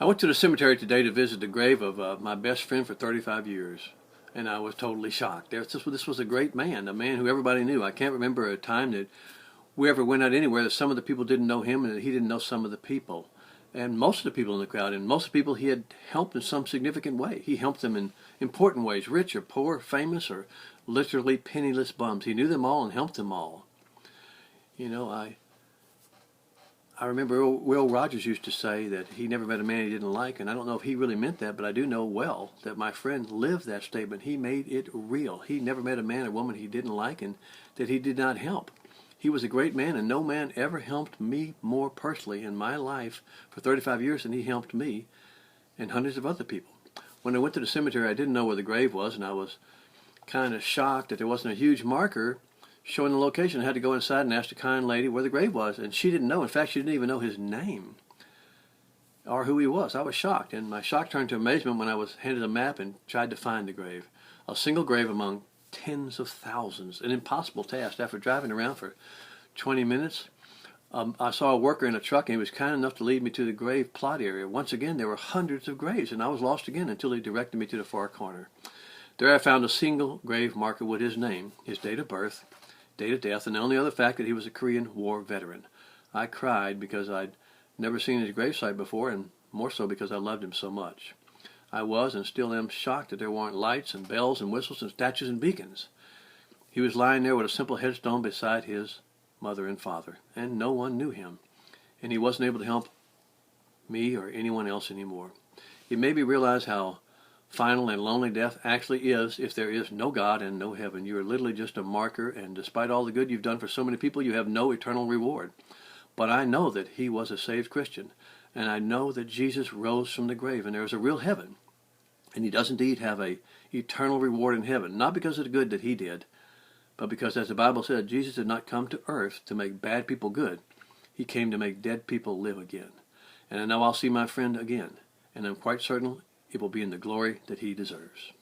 I went to the cemetery today to visit the grave of my best friend for 35 years, and I was totally shocked. This was a great man, a man who everybody knew. I can't remember a time that we ever went out anywhere that some of the people didn't know him and that he didn't know some of the people. And most of the people in the crowd, and most of the people he had helped in some significant way. He helped them in important ways, rich or poor, famous or literally penniless bums. He knew them all and helped them all. You know, I remember Will Rogers used to say that he never met a man he didn't like, and I don't know if he really meant that, but I do know well that my friend lived that statement. He made it real. He never met a man or woman he didn't like and that he did not help. He was a great man, and no man ever helped me more personally in my life for 35 years than he helped me and hundreds of other people. When I went to the cemetery, I didn't know where the grave was, and I was kind of shocked that there wasn't a huge marker showing the location. I had to go inside and ask the kind lady where the grave was, and she didn't know. In fact, she didn't even know his name or who he was. I was shocked, and my shock turned to amazement when I was handed a map and tried to find the grave. A single grave among tens of thousands, an impossible task. After driving around for 20 minutes, I saw a worker in a truck, and he was kind enough to lead me to the grave plot area. Once again, there were hundreds of graves, and I was lost again until he directed me to the far corner. There I found a single grave marker with his name, his date of birth, date of death, and the only other fact that he was a Korean War veteran. I cried because I'd never seen his gravesite before, and more so because I loved him so much. I was and still am shocked that there weren't lights and bells and whistles and statues and beacons. He was lying there with a simple headstone beside his mother and father, and no one knew him, and he wasn't able to help me or anyone else anymore. It made me realize how final and lonely death actually is if there is no God and no heaven. You are literally just a marker, and despite all the good you've done for so many people, you have no eternal reward. But I know that he was a saved Christian, and I know that Jesus rose from the grave, and there is a real heaven. And he does indeed have a eternal reward in heaven, not because of the good that he did, but because, as the Bible said, Jesus did not come to earth to make bad people good. He came to make dead people live again. And I know I'll see my friend again, and I'm quite certain it will be in the glory that he deserves.